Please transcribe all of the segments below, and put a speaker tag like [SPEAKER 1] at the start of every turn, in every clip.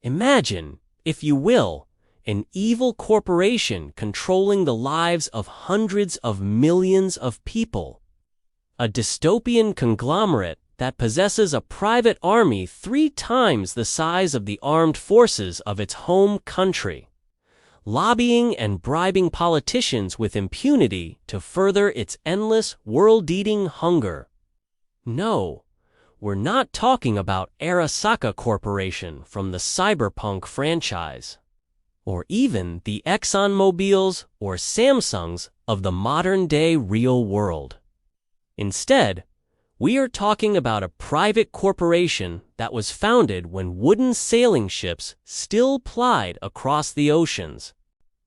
[SPEAKER 1] Imagine, if you will, an evil corporation controlling the lives of hundreds of millions of people. A dystopian conglomerate that possesses a private army 3 times the size of the armed forces of its home country, lobbying and bribing politicians with impunity to further its endless, world-eating hunger. No, we're not talking about Arasaka Corporation from the Cyberpunk franchise, or even the ExxonMobils or Samsungs of the modern-day real world. Instead, we are talking about a private corporation that was founded when wooden sailing ships still plied across the oceans.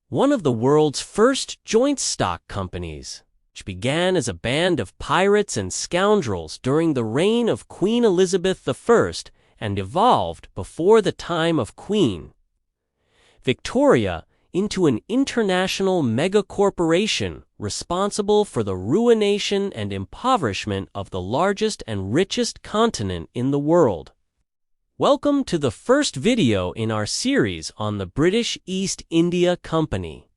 [SPEAKER 1] One of the world's first joint stock companies, which began as a band of pirates and scoundrels during the reign of Queen Elizabeth I and evolved before the time of Queen Victoria into an international megacorporation responsible for the ruination and impoverishment of the largest and richest continent in the world. Welcome to the first video in our series on the British East India Company.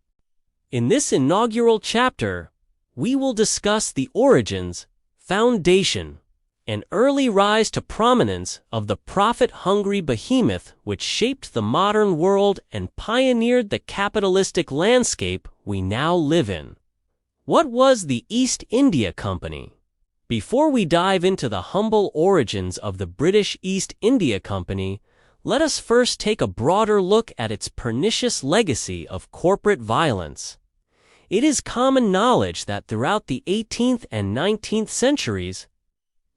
[SPEAKER 1] In this inaugural chapter, we will discuss the origins, foundation, and early rise to prominence of the profit-hungry behemoth which shaped the modern world and pioneered the capitalistic landscape we now live in. What was the East India Company? Before we dive into the humble origins of the British East India Company, let us first take a broader look at its pernicious legacy of corporate violence. It is common knowledge that throughout the 18th and 19th centuries,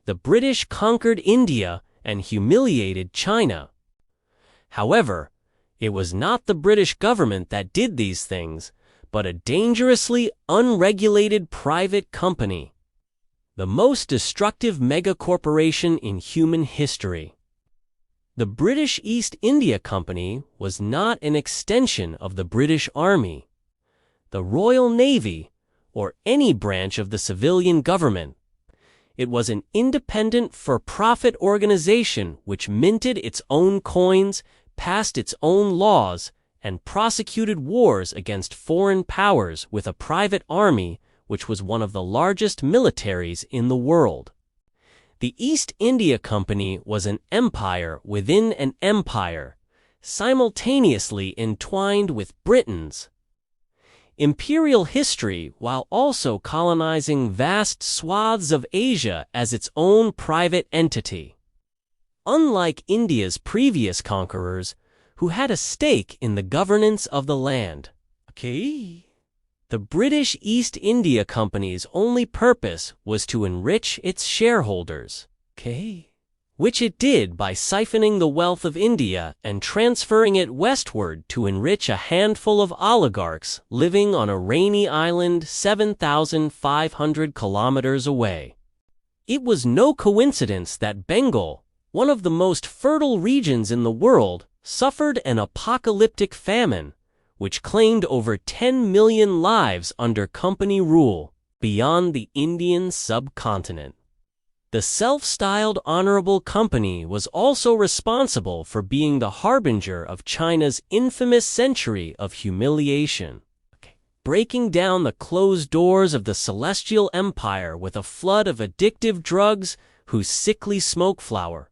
[SPEAKER 1] the British conquered India and humiliated China. However, it was not the British government that did these things, but a dangerously unregulated private company, the most destructive megacorporation in human history. The British East India Company was not an extension of the British Army, the Royal Navy, or any branch of the civilian government. It was an independent for-profit organization which minted its own coins, passed its own laws, and prosecuted wars against foreign powers with a private army which was one of the largest militaries in the world. The East India Company was an empire within an empire, simultaneously entwined with Britain's imperial history while also colonizing vast swaths of Asia as its own private entity. Unlike India's previous conquerors, who had a stake in the governance of the land, the British East India Company's only purpose was to enrich its shareholders, which it did by siphoning the wealth of India and transferring it westward to enrich a handful of oligarchs living on a rainy island 7,500 kilometers away. It was no coincidence that Bengal, one of the most fertile regions in the world, suffered an apocalyptic famine, which claimed over 10 million lives under company rule beyond the Indian subcontinent. The self-styled Honorable Company was also responsible for being the harbinger of China's infamous century of humiliation, breaking down the closed doors of the Celestial Empire with a flood of addictive drugs whose sickly smoke flower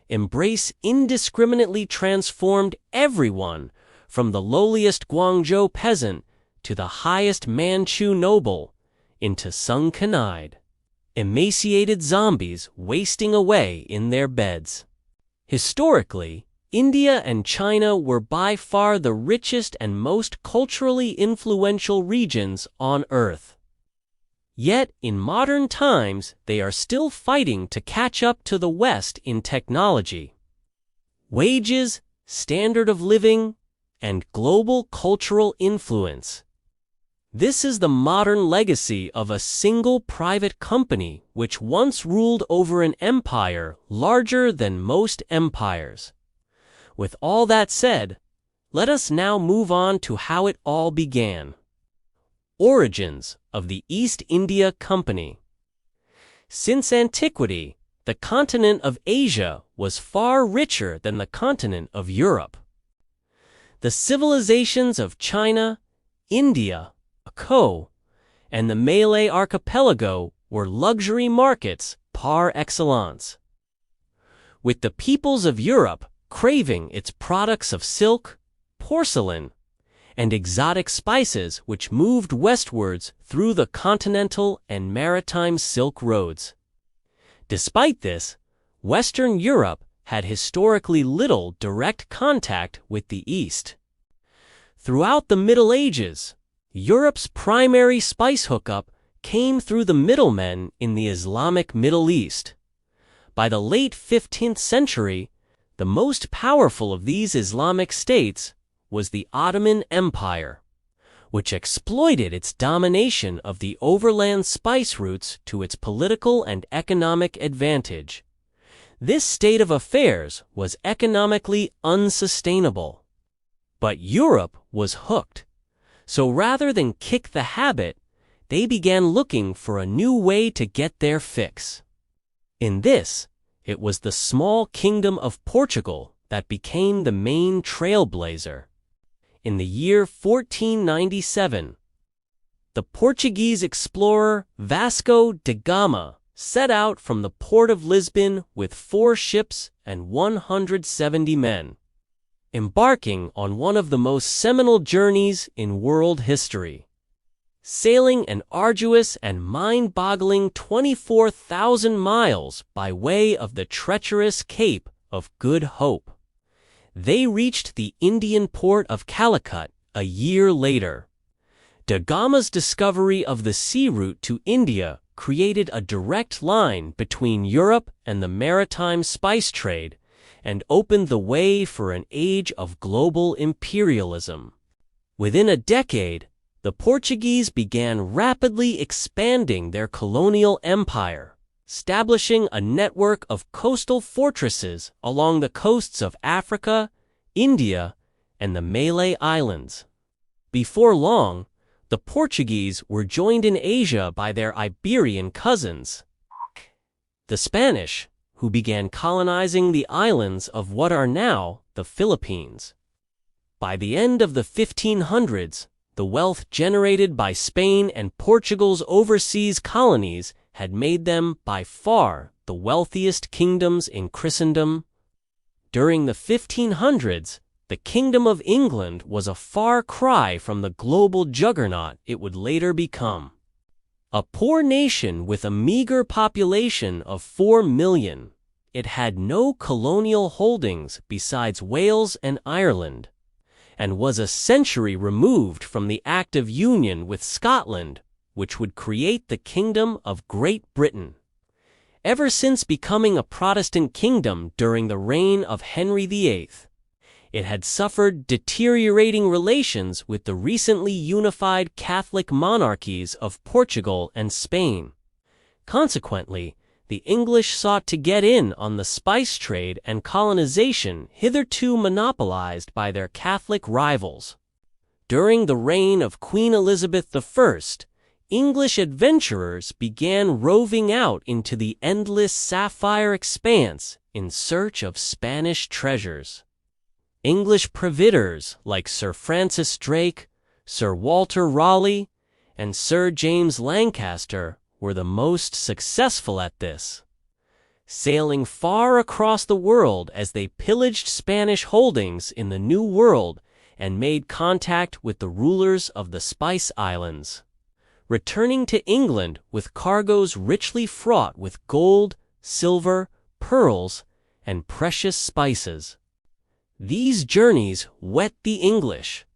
[SPEAKER 1] embrace indiscriminately transformed everyone from the lowliest Guangzhou peasant to the highest Manchu noble into sun-canied, emaciated zombies wasting away in their beds. Historically, India and China were by far the richest and most culturally influential regions on Earth. Yet, in modern times, they are still fighting to catch up to the West in technology, wages, standard of living, and global cultural influence. This is the modern legacy of a single private company which once ruled over an empire larger than most empires. With all that said, let us now move on to how it all began. Origins of the East India Company. Since antiquity, the continent of Asia was far richer than the continent of Europe. The civilizations of China, India, and the Malay archipelago were luxury markets par excellence, with the peoples of Europe craving its products of silk, porcelain, and exotic spices which moved westwards through the continental and maritime Silk Roads. Despite this, Western Europe had historically little direct contact with the East. Throughout the Middle Ages, Europe's primary spice hookup came through the middlemen in the Islamic Middle East. By the late 15th century, the most powerful of these Islamic states was the Ottoman Empire, which exploited its domination of the overland spice routes to its political and economic advantage. This state of affairs was economically unsustainable. But Europe was hooked, so rather than kick the habit, they began looking for a new way to get their fix. In this, it was the small kingdom of Portugal that became the main trailblazer. In the year 1497, the Portuguese explorer Vasco da Gama set out from the port of Lisbon with 4 ships and 170 men, embarking on one of the most seminal journeys in world history. Sailing an arduous and mind-boggling 24,000 miles by way of the treacherous Cape of Good Hope, they reached the Indian port of Calicut a year later. Da Gama's discovery of the sea route to India created a direct line between Europe and the maritime spice trade and opened the way for an age of global imperialism. Within a decade, the Portuguese began rapidly expanding their colonial empire, establishing a network of coastal fortresses along the coasts of Africa, India, and the Malay Islands. Before long, the Portuguese were joined in Asia by their Iberian cousins, the Spanish, who began colonizing the islands of what are now the Philippines. By the end of the 1500s, the wealth generated by Spain and Portugal's overseas colonies had made them by far the wealthiest kingdoms in Christendom. During the 1500s, the Kingdom of England was a far cry from the global juggernaut it would later become. A poor nation with a meager population of 4 million, it had no colonial holdings besides Wales and Ireland, and was a century removed from the active union with Scotland, which would create the Kingdom of Great Britain. Ever since becoming a Protestant kingdom during the reign of Henry VIII, it had suffered deteriorating relations with the recently unified Catholic monarchies of Portugal and Spain. Consequently, the English sought to get in on the spice trade and colonization hitherto monopolized by their Catholic rivals. During the reign of Queen Elizabeth I, English adventurers began roving out into the endless sapphire expanse in search of Spanish treasures. English privateers like Sir Francis Drake, Sir Walter Raleigh, and Sir James Lancaster were the most successful at this, sailing far across the world as they pillaged Spanish holdings in the New World and made contact with the rulers of the Spice Islands, returning to England with cargoes richly fraught with gold, silver, pearls, and precious spices. These journeys whet the English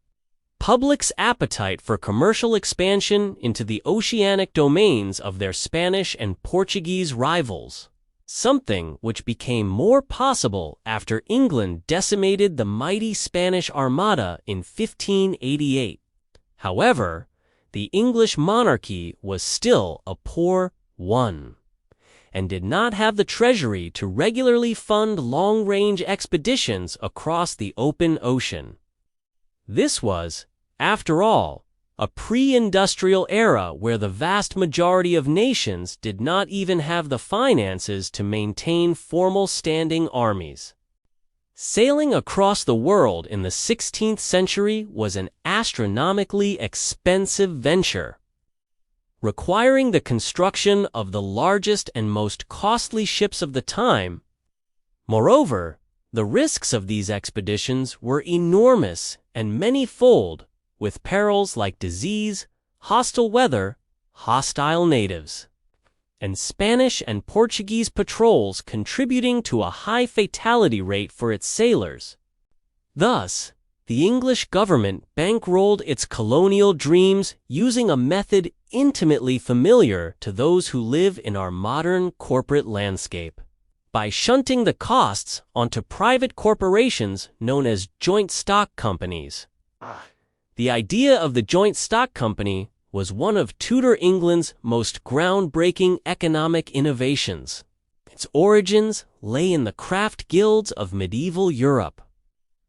[SPEAKER 1] public's appetite for commercial expansion into the oceanic domains of their Spanish and Portuguese rivals, something which became more possible after England decimated the mighty Spanish Armada in 1588. However, the English monarchy was still a poor one, and did not have the treasury to regularly fund long-range expeditions across the open ocean. This was, after all, a pre-industrial era where the vast majority of nations did not even have the finances to maintain formal standing armies. Sailing across the world in the 16th century was an astronomically expensive venture, requiring the construction of the largest and most costly ships of the time. Moreover, the risks of these expeditions were enormous and many-fold, with perils like disease, hostile weather, hostile natives, and Spanish and Portuguese patrols contributing to a high fatality rate for its sailors. Thus, the English government bankrolled its colonial dreams using a method intimately familiar to those who live in our modern corporate landscape, by shunting the costs onto private corporations known as joint stock companies. The idea of the joint stock company was one of Tudor England's most groundbreaking economic innovations. Its origins lay in the craft guilds of medieval Europe,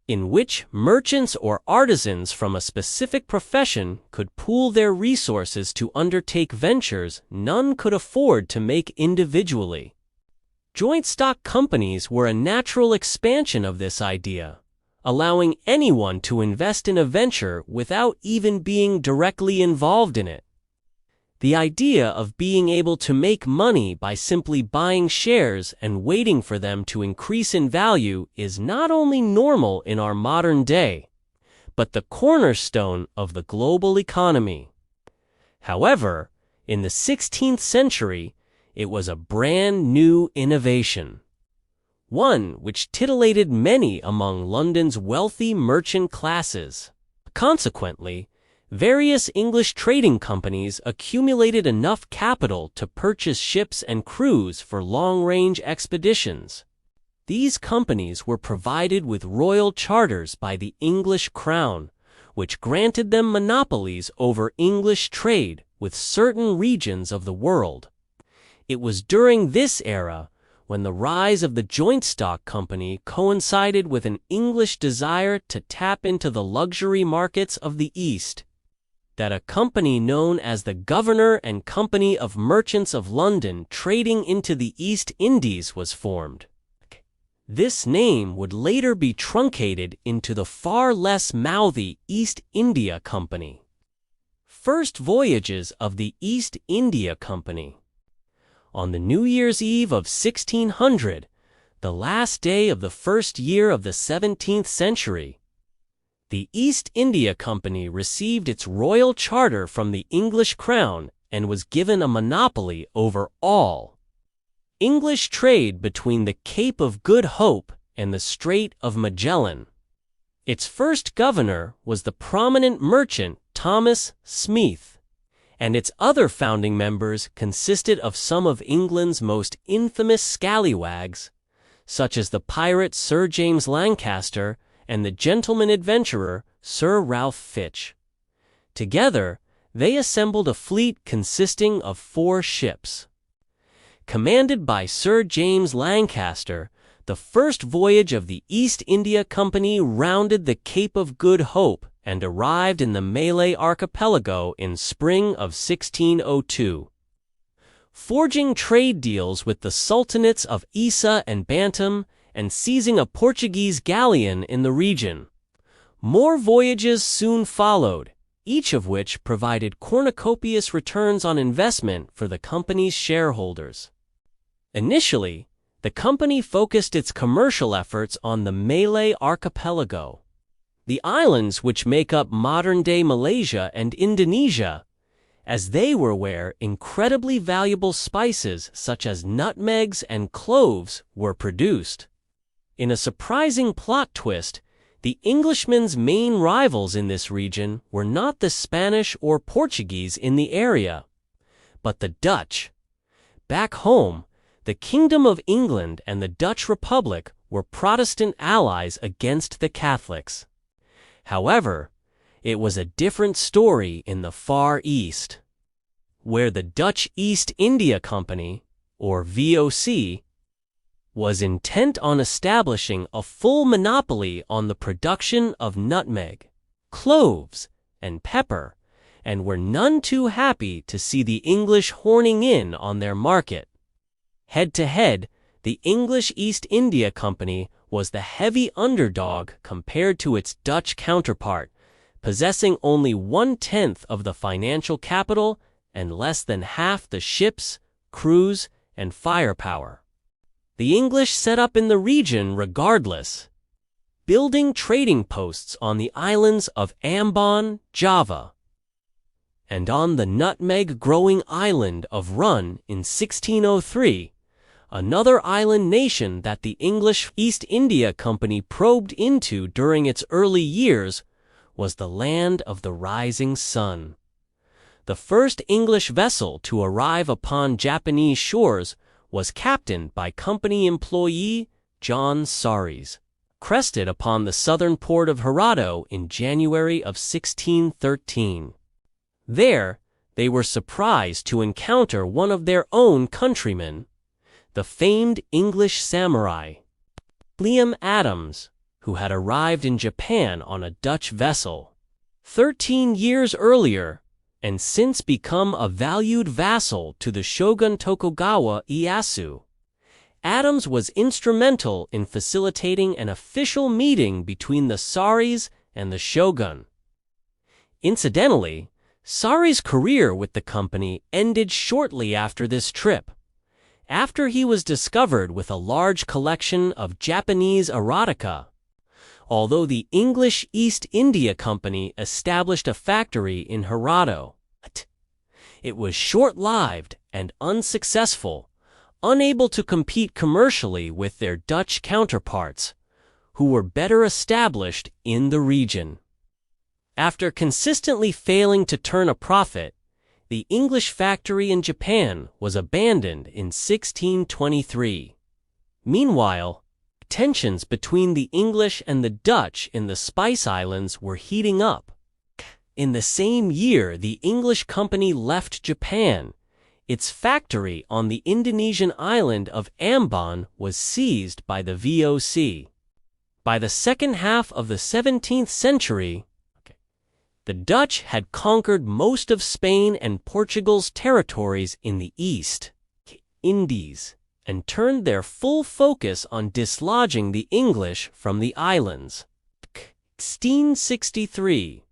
[SPEAKER 1] in which merchants or artisans from a specific profession could pool their resources to undertake ventures none could afford to make individually. Joint stock companies were a natural expansion of this idea, allowing anyone to invest in a venture without even being directly involved in it. The idea of being able to make money by simply buying shares and waiting for them to increase in value is not only normal in our modern day, but the cornerstone of the global economy. However, in the 16th century, it was a brand new innovation, one which titillated many among London's wealthy merchant classes. Consequently, various English trading companies accumulated enough capital to purchase ships and crews for long-range expeditions. These companies were provided with royal charters by the English crown, which granted them monopolies over English trade with certain regions of the world. It was during this era, when the rise of the joint stock company coincided with an English desire to tap into the luxury markets of the East, that a company known as the Governor and Company of Merchants of London trading into the East Indies was formed. This name would later be truncated into the far less mouthy East India Company. First voyages of the East India Company. On the New Year's Eve of 1600, the last day of the first year of the 17th century, the East India Company received its royal charter from the English crown and was given a monopoly over all English trade between the Cape of Good Hope and the Strait of Magellan. Its first governor was the prominent merchant Thomas Smith, and its other founding members consisted of some of England's most infamous scallywags, such as the pirate Sir James Lancaster and the gentleman adventurer Sir Ralph Fitch. Together, they assembled a fleet consisting of 4 ships. Commanded by Sir James Lancaster, the first voyage of the East India Company rounded the Cape of Good Hope and arrived in the Malay archipelago in spring of 1602. Forging trade deals with the sultanates of Isa and Bantam and seizing a Portuguese galleon in the region. More voyages soon followed, each of which provided cornucopious returns on investment for the company's shareholders. Initially, the company focused its commercial efforts on the Malay archipelago, the islands which make up modern-day Malaysia and Indonesia, as they were where incredibly valuable spices such as nutmegs and cloves were produced. In a surprising plot twist, the Englishmen's main rivals in this region were not the Spanish or Portuguese in the area, but the Dutch. Back home, the Kingdom of England and the Dutch Republic were Protestant allies against the Catholics. However, it was a different story in the Far East, where the Dutch East India Company, or VOC, was intent on establishing a full monopoly on the production of nutmeg, cloves, and pepper, and were none too happy to see the English horning in on their market. Head-to-head, the English East India Company was the heavy underdog compared to its Dutch counterpart, possessing only 1/10 of the financial capital and less than half the ships, crews, and firepower. The English set up in the region regardless, building trading posts on the islands of Ambon, Java, and on the nutmeg-growing island of Run in 1603, another island nation that the English East India Company probed into during its early years was the land of the rising sun. The first English vessel to arrive upon Japanese shores was captained by company employee John Saris, crested upon the southern port of Hirado in January of 1613. There, they were surprised to encounter one of their own countrymen, the famed English samurai, William Adams, who had arrived in Japan on a Dutch vessel 13 years earlier and since become a valued vassal to the shogun Tokugawa Ieyasu. Adams was instrumental in facilitating an official meeting between the Saris and the shogun. Incidentally, Saris' career with the company ended shortly after this trip, after he was discovered with a large collection of Japanese erotica. Although the English East India Company established a factory in Hirado, it was short-lived and unsuccessful, unable to compete commercially with their Dutch counterparts, who were better established in the region. After consistently failing to turn a profit, the English factory in Japan was abandoned in 1623. Meanwhile, tensions between the English and the Dutch in the Spice Islands were heating up. In the same year the English company left Japan, its factory on the Indonesian island of Ambon was seized by the VOC. By the second half of the 17th century, the Dutch had conquered most of Spain and Portugal's territories in the East Indies and turned their full focus on dislodging the English from the islands. 1663.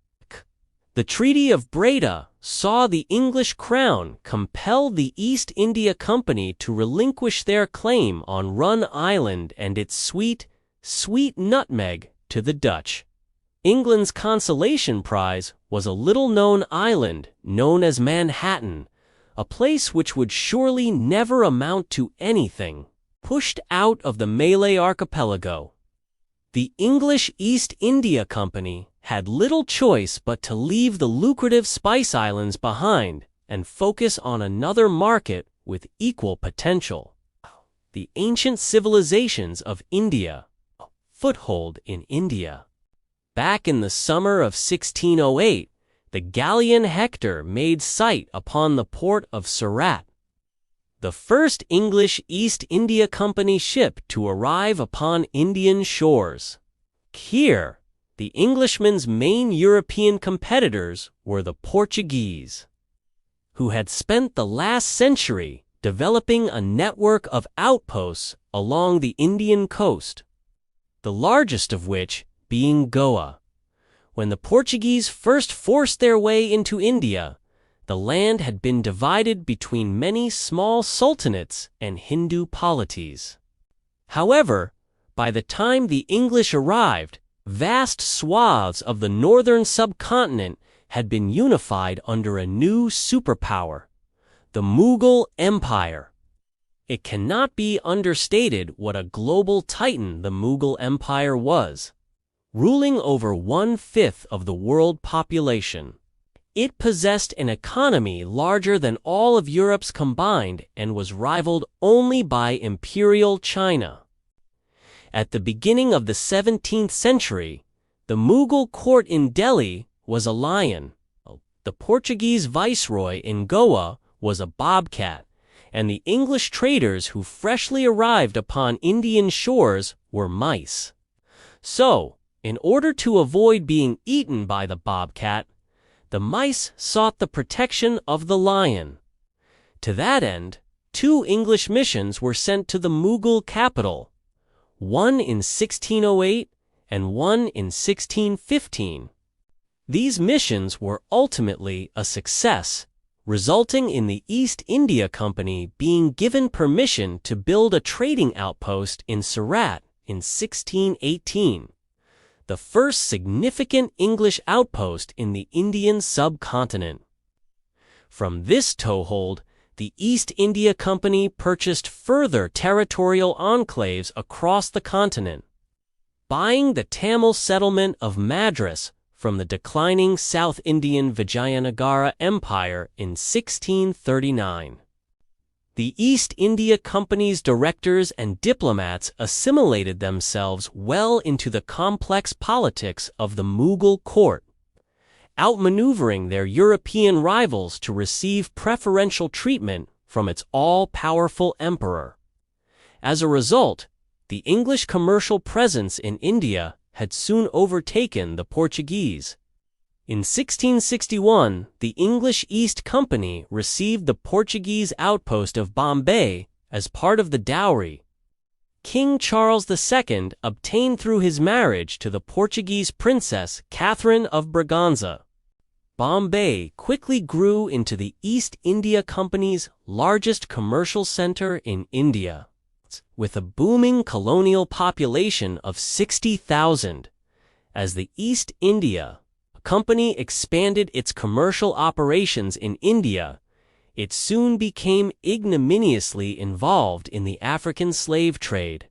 [SPEAKER 1] The Treaty of Breda saw the English crown compel the East India Company to relinquish their claim on Run Island and its sweet nutmeg to the Dutch. England's consolation prize was a little-known island known as Manhattan, a place which would surely never amount to anything, pushed out of the Malay archipelago. The English East India Company had little choice but to leave the lucrative Spice Islands behind and focus on another market with equal potential: the ancient civilizations of India, a foothold in India. Back in the summer of 1608, the galleon Hector made sight upon the port of Surat, the first English East India Company ship to arrive upon Indian shores. Here, the Englishman's main European competitors were the Portuguese, who had spent the last century developing a network of outposts along the Indian coast, the largest of which being Goa. When the Portuguese first forced their way into India, the land had been divided between many small sultanates and Hindu polities. However, by the time the English arrived, vast swaths of the northern subcontinent had been unified under a new superpower, the Mughal Empire. It cannot be understated what a global titan the Mughal Empire was. Ruling over 1/5 of the world population, it possessed an economy larger than all of Europe's combined and was rivaled only by Imperial China. At the beginning of the 17th century, the Mughal court in Delhi was a lion, the Portuguese viceroy in Goa was a bobcat, and the English traders who freshly arrived upon Indian shores were mice. So, in order to avoid being eaten by the bobcat, the mice sought the protection of the lion. To that end, 2 English missions were sent to the Mughal capital, one in 1608 and one in 1615. These missions were ultimately a success, resulting in the East India Company being given permission to build a trading outpost in Surat in 1618, the first significant English outpost in the Indian subcontinent. From this toehold, the East India Company purchased further territorial enclaves across the continent, buying the Tamil settlement of Madras from the declining South Indian Vijayanagara Empire in 1639. The East India Company's directors and diplomats assimilated themselves well into the complex politics of the Mughal court, outmaneuvering their European rivals to receive preferential treatment from its all-powerful emperor. As a result, the English commercial presence in India had soon overtaken the Portuguese. In 1661, the English East Company received the Portuguese outpost of Bombay as part of the dowry King Charles II obtained through his marriage to the Portuguese princess Catherine of Braganza. Bombay quickly grew into the East India Company's largest commercial center in India, with a booming colonial population of 60,000. As the East India Company expanded its commercial operations in India, it soon became ignominiously involved in the African slave trade,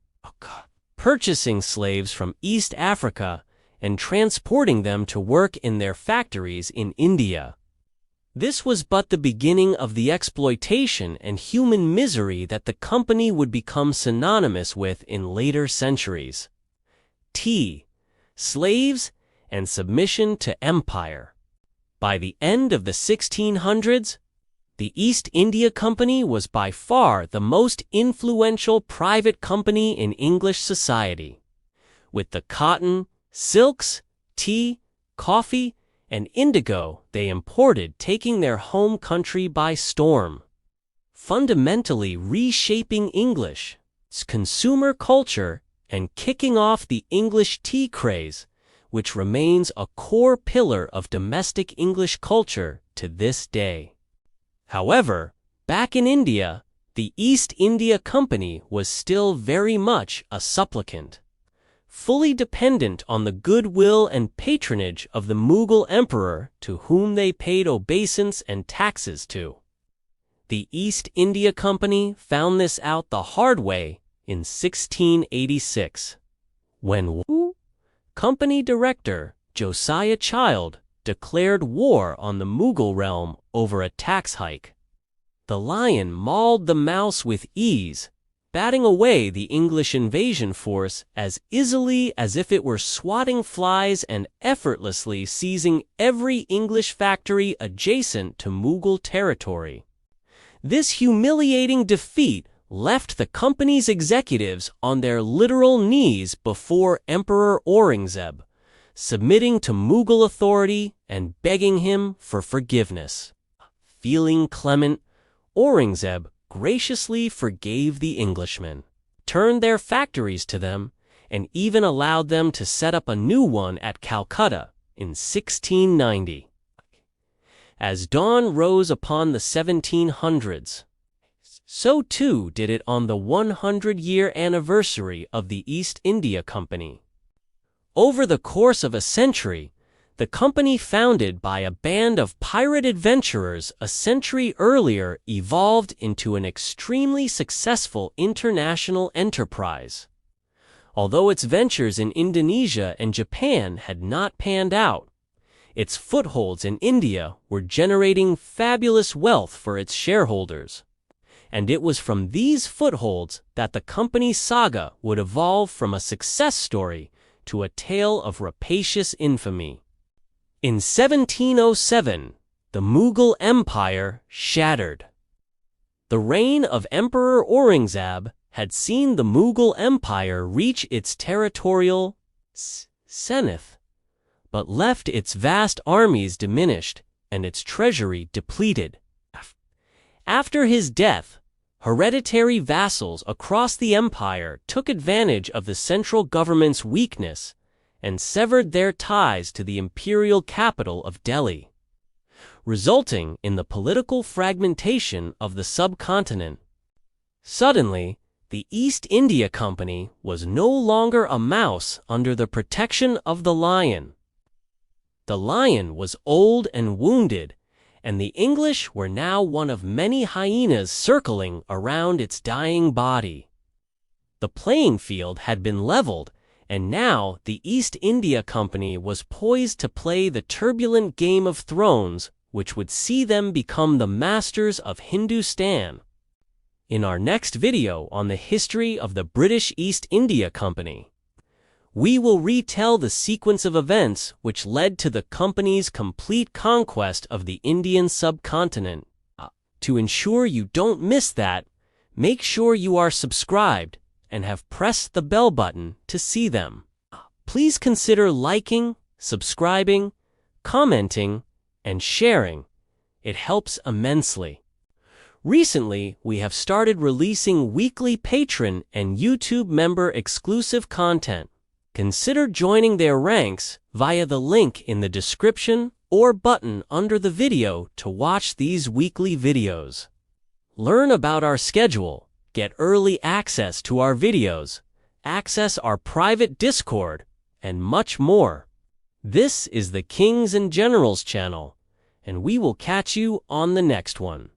[SPEAKER 1] purchasing slaves from East Africa and transporting them to work in their factories in India. This was but the beginning of the exploitation and human misery that the company would become synonymous with in later centuries. Slaves and submission to empire. By the end of the 1600s, the East India Company was by far the most influential private company in English society, with the cotton, silks, tea, coffee, and indigo they imported taking their home country by storm, fundamentally reshaping English's consumer culture and kicking off the English tea craze, which remains a core pillar of domestic English culture to this day. However, back in India, the East India Company was still very much a supplicant, fully dependent on the goodwill and patronage of the Mughal emperor to whom they paid obeisance and taxes to. The East India Company found this out the hard way in 1686, when Company Director Josiah Child declared war on the Mughal realm over a tax hike. The lion mauled the mouse with ease, batting away the English invasion force as easily as if it were swatting flies and effortlessly seizing every English factory adjacent to Mughal territory. This humiliating defeat left the company's executives on their literal knees before Emperor Aurangzeb, submitting to Mughal authority and begging him for forgiveness. Feeling clement, Aurangzeb graciously forgave the Englishmen, turned their factories to them, and even allowed them to set up a new one at Calcutta in 1690. As dawn rose upon the 1700s, so too did it on the 100-year anniversary of the East India Company. Over the course of a century, the company founded by a band of pirate adventurers a century earlier evolved into an extremely successful international enterprise. Although its ventures in Indonesia and Japan had not panned out, its footholds in India were generating fabulous wealth for its shareholders. And it was from these footholds that the company's saga would evolve from a success story to a tale of rapacious infamy. In 1707, the Mughal Empire shattered. The reign of Emperor Aurangzeb had seen the Mughal Empire reach its territorial zenith, but left its vast armies diminished and its treasury depleted. After his death, hereditary vassals across the empire took advantage of the central government's weakness and severed their ties to the imperial capital of Delhi, resulting in the political fragmentation of the subcontinent. Suddenly, the East India Company was no longer a mouse under the protection of the lion. The lion was old and wounded, and the English were now one of many hyenas circling around its dying body. The playing field had been leveled, and now the East India Company was poised to play the turbulent Game of Thrones, which would see them become the masters of Hindustan. In our next video on the history of the British East India Company, we will retell the sequence of events which led to the company's complete conquest of the Indian subcontinent. To ensure you don't miss that, make sure you are subscribed and have pressed the bell button to see them. Please consider liking, subscribing, commenting, and sharing. It helps immensely. Recently, we have started releasing weekly Patreon and YouTube member exclusive content. Consider joining their ranks via the link in the description or button under the video to watch these weekly videos. Learn about our schedule, get early access to our videos, access our private Discord, and much more. This is the Kings and Generals channel, and we will catch you on the next one.